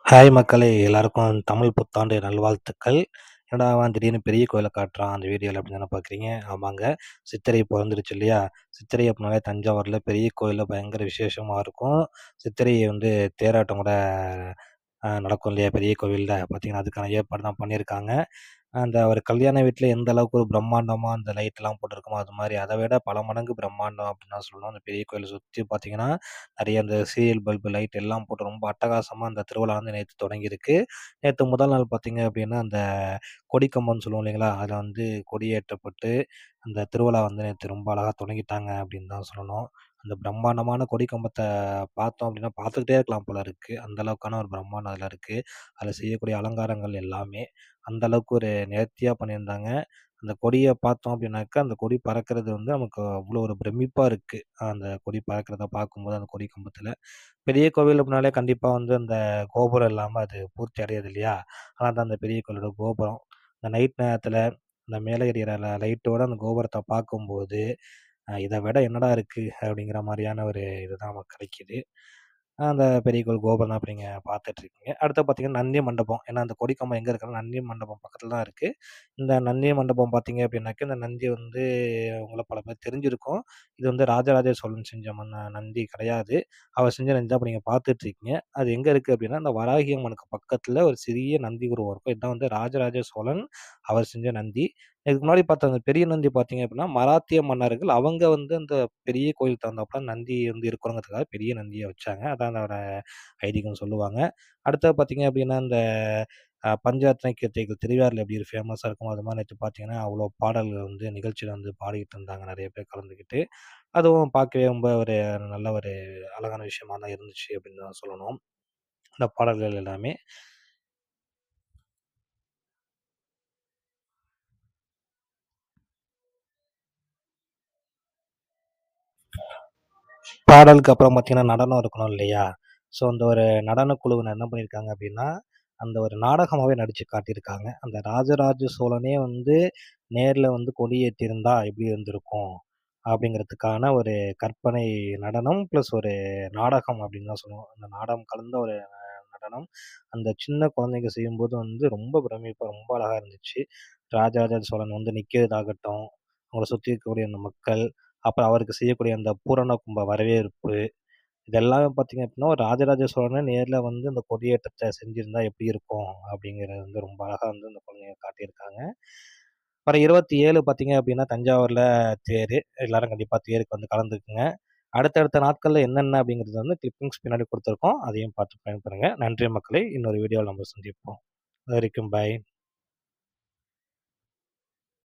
Hi மக்களே! எல்லாருக்கும் தமிழ் புத்தாண்டு நல்வாழ்த்துக்கள். என்னடா அவன் திடீர்னு பெரிய கோயில காட்டுறான் அந்த வீடியோல அப்படின்னு தானே பார்க்குறீங்க. ஆமாங்க. சித்திரை பொறந்துருச்சு இல்லையா? சித்திரை அப்படின்னாலே தஞ்சாவூர்ல பெரிய கோயில்ல பயங்கர விசேஷமா இருக்கும். சித்திரை வந்து தேரோட்டம் கூட நடக்கும் இல்லையா? பெரிய கோவில்ல. பார்த்தீங்கன்னா, அதுக்கான ஏற்பாடு தான் பண்ணியிருக்காங்க. அந்த ஒரு கல்யாண வீட்ல எந்த அளவுக்கு ஒரு பிரம்மாண்டமா அந்த லைட்லாம் போட்டிருக்குமோ, அது மாரி அத விட பல மடங்கு பிரம்மாண்டம் அப்படின்னு தான் சொல்லணும். அந்த பெரிய கோயில சுத்தி பார்த்தீங்கன்னா, நெறைய அந்த சீரியல் பல்பு லைட் எல்லாம் போட்டு ரொம்ப அட்டகாசமா அந்த திருவிழா வந்து நேத்து தொடங்கியிருக்கு. நேத்து முதல் நாள் பார்த்தீங்க அப்படின்னா, அந்த கொடிக்கம்பம்னு சொல்லுவோம் இல்லைங்களா? அதுல வந்து கொடியேற்றப்பட்டு, அந்த திருவிழா வந்து நேத்து ரொம்ப அழகா தொடங்கிட்டாங்க அப்படின்னு தான் சொல்லணும். அந்த பிரம்மாண்டமான கொடி கம்பத்த பார்த்தோம் அப்படின்னா, பார்த்துக்கிட்டே இருக்கலாம் போல இருக்கு. அந்த அளவுக்கான ஒரு பிரம்மாண்டம் அதுல இருக்கு. அதுல செய்யக்கூடிய அலங்காரங்கள் எல்லாமே. அந்த அளவுக்கு ஒரு நேர்த்தியா பண்ணியிருந்தாங்க. அந்த கொடிய பார்த்தோம் அப்படின்னாக்கா, அந்த கொடி பறக்கிறது வந்து நமக்கு அவ்வளோ ஒரு பிரமிப்பா இருக்கு. அந்த கொடி பறக்கிறத பார்க்கும்போது அந்த கொடி கம்பத்துல. பெரிய கோவில் அப்படின்னாலே கண்டிப்பா வந்து அந்த கோபுரம் இல்லாம அது பூர்த்தி அடையாது இல்லையா? ஆனா தான் அந்த பெரிய கோயிலோட கோபுரம். அந்த நைட் நேரத்துல அந்த மேல எரியிற லைட்டோட அந்த கோபுரத்த பார்க்கும்போது, இத விட என்னடா இருக்கு? அப்படிங்கிற மாரியான ஒரு இதுதான் நமக்கு கிடைக்குது. அந்த பெரிய கோயில் கோபுரம் தான் இப்ப நீங்க பார்த்துட்டுருக்கீங்க. அடுத்து பார்த்தீங்கன்னா, நந்தி மண்டபம். ஏன்னா அந்த கொடிக்கம்பம் எங்க இருக்குன்னா, நந்தி மண்டபம் பக்கத்துல தான் இருக்கு. இந்த நந்தி மண்டபம் பார்த்தீங்க அப்படின்னாக்க, இந்த நந்தி வந்து உங்கள பல பேர் தெரிஞ்சிருக்கும். இது வந்து ராஜராஜ சோழன் செஞ்ச நந்தி கிடையாது. அவர் செஞ்ச நந்தி தான் இப்ப நீங்க பார்த்துட்டுருக்கீங்க. அது எங்க இருக்கு அப்படின்னா, அந்த வராகி அம்மனுக்கு பக்கத்துல ஒரு சிறிய நந்தி உருவம் இருக்கும். இதான் வந்து ராஜராஜ சோழன் அவர் செஞ்ச நந்தி. இதுக்கு முன்னாடி பார்த்த அந்த பெரிய நந்தி பார்த்தீங்க அப்படின்னா, மராத்திய மன்னர்கள் அவங்க வந்து அந்த பெரிய கோயிலுக்கு தகுந்தாப்புல நந்தி வந்து இருக்கணுங்கிறதுக்காக பெரிய நந்திய வச்சாங்க. அதான் அதோட ஐதீகம்னு சொல்லுவாங்க. அடுத்தது பார்த்தீங்க அப்படின்னா, இந்த பஞ்சரத்ன கீர்த்திகள் திருவையாறுல எப்படி ஃபேமஸா இருக்குமோ, அது மாரி நேத்து பார்த்தீங்கன்னா, அவ்வளோ பாடல்கள் வந்து நிகழ்ச்சியில வந்து பாடிக்கிட்டு இருந்தாங்க நெறைய பேர் கலந்துக்கிட்டு. அதுவும் பார்க்கவே ரொம்ப ஒரு நல்ல ஒரு அழகான விஷயமா தான் இருந்துச்சு அப்படின்னு தான் சொல்லணும். அந்த பாடல்கள் எல்லாமே. பாடலுக்கு அப்புறம் பார்த்தீங்கன்னா, நடனம் இருக்கணும் இல்லையா? ஸோ, அந்த ஒரு நடனக் குழுவினர் என்ன பண்ணியிருக்காங்க அப்டின்னா, அந்த ஒரு நாடகமாவே நடிச்சு காட்டியிருக்காங்க. அந்த ராஜராஜ சோழனே வந்து நேர்ல வந்து கொடியேத்தியிருந்தா எப்படி இருந்திருக்கும்? அப்படிங்கிறதுக்கான ஒரு கற்பனை நடனம், பிளஸ் ஒரு நாடகம் அப்படின்னு தான் சொல்லுவோம். அந்த நாடகம் கலந்த ஒரு நடனம். அந்த சின்ன குழந்தைங்க செய்யும்போது வந்து ரொம்ப பிரமிப்பா, ரொம்ப அழகா இருந்துச்சு. ராஜராஜ சோழன் வந்து நிக்கிறதாகட்டும், அவங்கள சுத்தி இருக்கக்கூடிய அந்த மக்கள், அப்புறம் அவருக்கு செய்யக்கூடிய அந்த பூரண கும்ப வரவேற்பு, இதெல்லாமே பார்த்தீங்க அப்படின்னா, ஒரு ராஜராஜ சோழனே நேர்ல வந்து அந்த கொடியேற்றத்த செஞ்சிருந்தா எப்படி இருக்கும்? அப்படிங்கிறது வந்து ரொம்ப அழகா வந்து அந்த குழந்தைங்க காட்டியிருக்காங்க. வர 27 பார்த்தீங்க அப்படின்னா, தஞ்சாவூர்ல தேரு. எல்லாரும் கண்டிப்பா தேருக்கு வந்து கலந்துக்குங்க. அடுத்தடுத்த நாட்கள்ல என்னென்ன அப்படிங்கிறது வந்து கிளிப்பிங்ஸ் பின்னாடி குடுத்துருக்கோம். அதையும் பார்த்து பயன்பெறுங்க. நன்றி மக்களே! இன்னொரு வீடியோல நம்ம சந்திப்போம். அதுவரைக்கும் பாய்.